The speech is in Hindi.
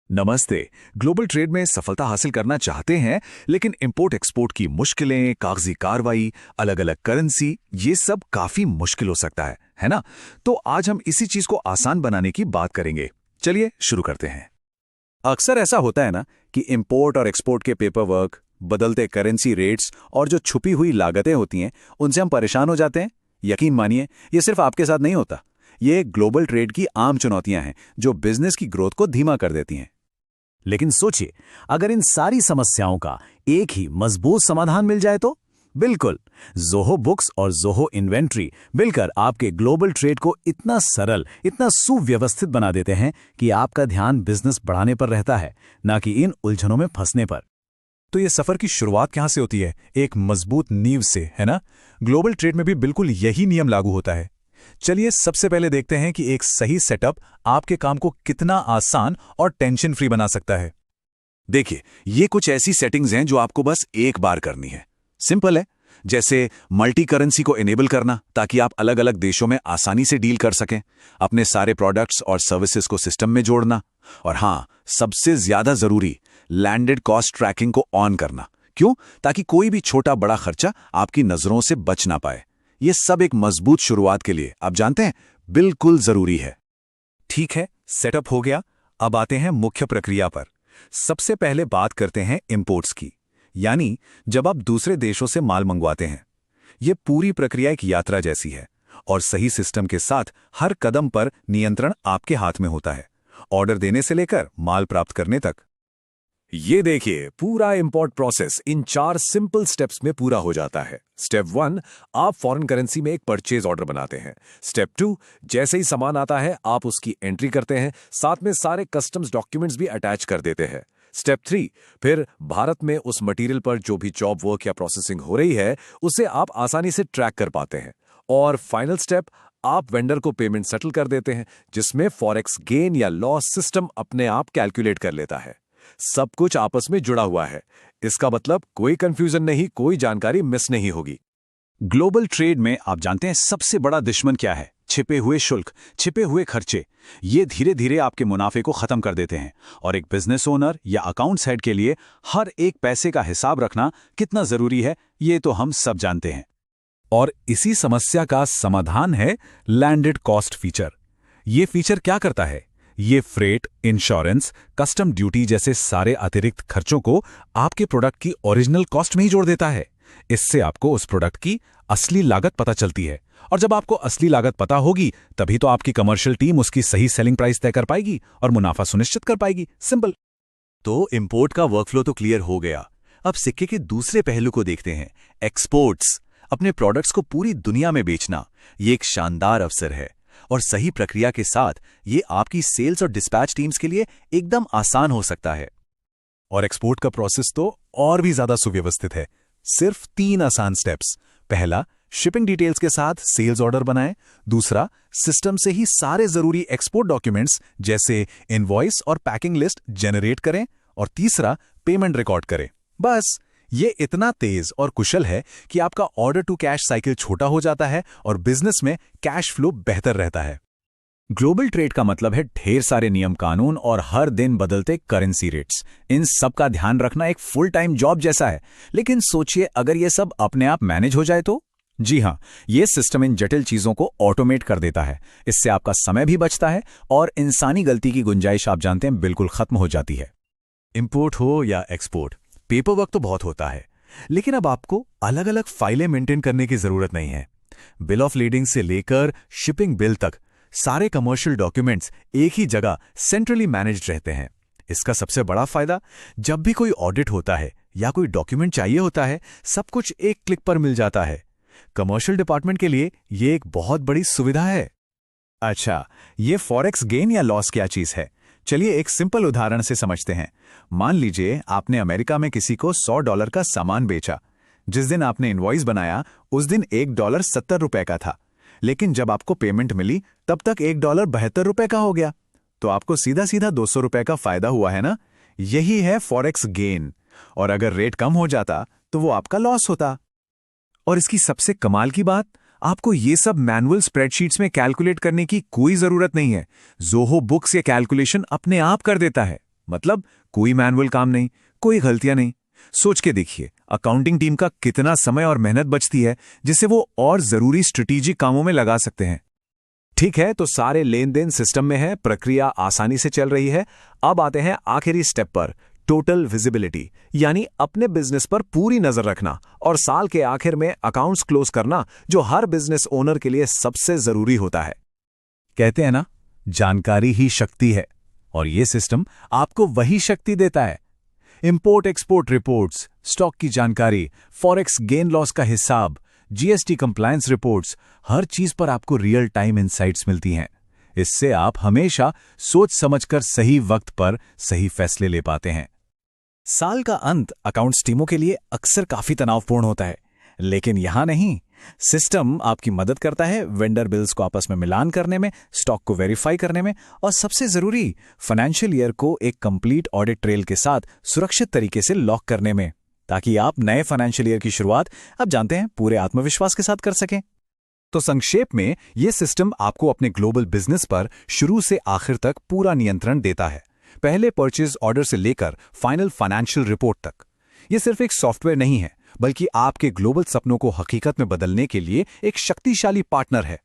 नमस्ते। ग्लोबल ट्रेड में सफलता हासिल करना चाहते हैं, लेकिन इंपोर्ट एक्सपोर्ट की मुश्किलें, कागजी कार्रवाई, अलग अलग करेंसी, ये सब काफी मुश्किल हो सकता है ना? तो आज हम इसी चीज को आसान बनाने की बात करेंगे। चलिए शुरू करते हैं। अक्सर ऐसा होता है ना कि इंपोर्ट और एक्सपोर्ट के पेपर वर्क, बदलते करेंसी रेट्स और जो छुपी हुई लागतें होती हैं, उनसे हम परेशान हो जाते हैं। यकीन मानिए, ये सिर्फ आपके साथ नहीं होता। ये ग्लोबल ट्रेड की आम चुनौतियां हैं जो बिजनेस की ग्रोथ को धीमा कर देती हैं। लेकिन सोचिए, अगर इन सारी समस्याओं का एक ही मजबूत समाधान मिल जाए तो? बिल्कुल, ज़ोहो बुक्स और ज़ोहो इन्वेंट्री मिलकर आपके ग्लोबल ट्रेड को इतना सरल, इतना सुव्यवस्थित बना देते हैं कि आपका ध्यान बिजनेस बढ़ाने पर रहता है, ना कि इन उलझनों में फंसने पर। तो ये सफर की शुरुआत कहां से होती है? एक मजबूत नींव से, है ना? ग्लोबल ट्रेड में भी बिल्कुल यही नियम लागू होता है। चलिए सबसे पहले देखते हैं कि एक सही सेटअप आपके काम को कितना आसान और टेंशन फ्री बना सकता है। देखिए, ये कुछ ऐसी सेटिंग्स हैं जो आपको बस एक बार करनी है। सिंपल है, जैसे मल्टी करेंसी को इनेबल करना ताकि आप अलग अलग देशों में आसानी से डील कर सकें, अपने सारे प्रोडक्ट्स और सर्विसेज को सिस्टम में जोड़ना, और हाँ, सबसे ज्यादा जरूरी, लैंडेड कॉस्ट ट्रैकिंग को ऑन करना। क्यों? ताकि कोई भी छोटा बड़ा खर्चा आपकी नजरों से बच ना पाए। ये सब एक मजबूत शुरुआत के लिए, आप जानते हैं, बिल्कुल जरूरी है। ठीक है, सेटअप हो गया। अब आते हैं मुख्य प्रक्रिया पर। सबसे पहले बात करते हैं इंपोर्ट्स की, यानी जब आप दूसरे देशों से माल मंगवाते हैं। ये पूरी प्रक्रिया एक यात्रा जैसी है और सही सिस्टम के साथ हर कदम पर नियंत्रण आपके हाथ में होता है, ऑर्डर देने से लेकर माल प्राप्त करने तक। ये देखिए, पूरा import process in 4 simple steps में पूरा हो जाता है। स्टेप 1, आप फॉरेन करेंसी में एक परचेज ऑर्डर बनाते हैं। स्टेप 2, जैसे ही सामान आता है आप उसकी एंट्री करते हैं, साथ में सारे कस्टम्स डॉक्यूमेंट्स भी अटैच कर देते हैं। स्टेप 3, फिर भारत में उस मटेरियल पर जो भी जॉब वर्क या प्रोसेसिंग हो रही है उसे आप आसानी से ट्रैक कर पाते हैं। और फाइनल स्टेप, आप वेंडर को पेमेंट सेटल कर देते हैं, जिसमें फॉरेक्स गेन या लॉस सिस्टम अपने आप कैलकुलेट कर लेता है। सब कुछ आपस में जुड़ा हुआ है। इसका मतलब कोई कंफ्यूजन नहीं, कोई जानकारी मिस नहीं होगी। ग्लोबल ट्रेड में आप जानते हैं सबसे बड़ा दुश्मन क्या है? छिपे हुए शुल्क, छिपे हुए खर्चे। ये धीरे धीरे आपके मुनाफे को खत्म कर देते हैं, और एक बिजनेस ओनर या अकाउंट्स हेड के लिए हर एक पैसे का हिसाब रखना कितना जरूरी है, ये तो हम सब जानते हैं। और इसी समस्या का समाधान है लैंडेड कॉस्ट फीचर। ये फीचर क्या करता है? ये फ्रेट, इंश्योरेंस, कस्टम ड्यूटी जैसे सारे अतिरिक्त खर्चों को आपके प्रोडक्ट की ओरिजिनल कॉस्ट में ही जोड़ देता है। इससे आपको उस प्रोडक्ट की असली लागत पता चलती है, और जब आपको असली लागत पता होगी तभी तो आपकी कमर्शियल टीम उसकी सही सेलिंग प्राइस तय कर पाएगी और मुनाफा सुनिश्चित कर पाएगी। सिंपल। तो इंपोर्ट का वर्कफ्लो तो क्लियर हो गया। अब सिक्के के दूसरे पहलू को देखते हैं, एक्सपोर्ट्स। अपने प्रोडक्ट्स को पूरी दुनिया में बेचना, ये एक शानदार अवसर है, और सही प्रक्रिया के साथ ये आपकी सेल्स और डिस्पैच टीम्स के लिए एकदम आसान हो सकता है। और एक्सपोर्ट का प्रोसेस तो और भी ज्यादा सुव्यवस्थित है। सिर्फ 3 आसान स्टेप्स। पहला, शिपिंग डिटेल्स के साथ सेल्स ऑर्डर बनाएं। दूसरा, सिस्टम से ही सारे जरूरी एक्सपोर्ट डॉक्यूमेंट्स जैसे इनवॉइस और पैकिंग लिस्ट जनरेट करें। और तीसरा, पेमेंट रिकॉर्ड करें। बस, ये इतना तेज और कुशल है कि आपका ऑर्डर टू कैश साइकिल छोटा हो जाता है और बिजनेस में कैश फ्लो बेहतर रहता है। ग्लोबल ट्रेड का मतलब है ढेर सारे नियम कानून और हर दिन बदलते करेंसी रेट्स। इन सब का ध्यान रखना एक फुल टाइम जॉब जैसा है। लेकिन सोचिए, अगर ये सब अपने आप मैनेज हो जाए तो? जी हां, ये सिस्टम इन जटिल चीजों को ऑटोमेट कर देता है। इससे आपका समय भी बचता है और इंसानी गलती की गुंजाइश, आप जानते हैं, बिल्कुल खत्म हो जाती है। इंपोर्ट हो या एक्सपोर्ट, पेपर वर्क तो बहुत होता है, लेकिन अब आपको अलग अलग फाइलें मेंटेन करने की जरूरत नहीं है। बिल ऑफ लीडिंग से लेकर शिपिंग बिल तक सारे कमर्शियल डॉक्यूमेंट्स एक ही जगह सेंट्रली मैनेज्ड रहते हैं। इसका सबसे बड़ा फायदा, जब भी कोई ऑडिट होता है या कोई डॉक्यूमेंट चाहिए होता है, सब कुछ एक क्लिक पर मिल जाता है। कमर्शियल डिपार्टमेंट के लिए यह एक बहुत बड़ी सुविधा है। अच्छा, ये फॉरेक्स गेन या लॉस क्या चीज है? चलिए एक सिंपल उदाहरण से समझते हैं। मान लीजिए आपने अमेरिका में किसी को $100 का सामान बेचा। जिस दिन आपने इनवॉइस बनाया उस दिन $1 $70 का था, लेकिन जब आपको पेमेंट मिली तब तक $1 $72 का हो गया। तो आपको सीधा सीधा $200 का फायदा हुआ है ना? यही है फॉरेक्स गेन। और अगर रेट कम हो जाता तो वो आपका लॉस होता। और इसकी सबसे कमाल की बात, आपको ये सब मैनुअल स्प्रेडशीट्स में कैलकुलेट करने की कोई जरूरत नहीं है। ज़ोहो बुक्स ये कैलकुलेशन अपने आप कर देता है। मतलब कोई मैनुअल काम नहीं, कोई गलतियां नहीं। सोच के देखिए, अकाउंटिंग टीम का कितना समय और मेहनत बचती है जिसे वो और जरूरी स्ट्रेटेजिक कामों में लगा सकते हैं। ठीक है, तो सारे लेन देन सिस्टम में है, प्रक्रिया आसानी से चल रही है। अब आते हैं आखिरी स्टेप पर, टोटल विजिबिलिटी, यानी अपने बिजनेस पर पूरी नजर रखना और साल के आखिर में अकाउंट्स क्लोज करना, जो हर बिजनेस ओनर के लिए सबसे जरूरी होता है। कहते हैं ना, जानकारी ही शक्ति है, और ये सिस्टम आपको वही शक्ति देता है। इंपोर्ट एक्सपोर्ट रिपोर्ट्स, स्टॉक की जानकारी, फॉरेक्स गेन लॉस का हिसाब, जीएसटी कंप्लायंस रिपोर्ट्स, हर चीज पर आपको रियल टाइम इंसाइट्स मिलती हैं। इससे आप हमेशा सोच समझकर सही वक्त पर सही फैसले ले पाते हैं। साल का अंत अकाउंट्स टीमों के लिए अक्सर काफी तनावपूर्ण होता है, लेकिन यहां नहीं। सिस्टम आपकी मदद करता है वेंडर बिल्स को आपस में मिलान करने में, स्टॉक को वेरीफाई करने में, और सबसे जरूरी, फाइनेंशियल ईयर को एक कंप्लीट ऑडिट ट्रेल के साथ सुरक्षित तरीके से लॉक करने में, ताकि आप नए फाइनेंशियल ईयर की शुरुआत, अब जानते हैं, पूरे आत्मविश्वास के साथ कर सकें। तो संक्षेप में, यह सिस्टम आपको अपने ग्लोबल बिजनेस पर शुरू से आखिर तक पूरा नियंत्रण देता है, पहले परचेज ऑर्डर से लेकर फाइनल फाइनेंशियल रिपोर्ट तक। यह सिर्फ एक सॉफ्टवेयर नहीं है, बल्कि आपके ग्लोबल सपनों को हकीकत में बदलने के लिए एक शक्तिशाली पार्टनर है।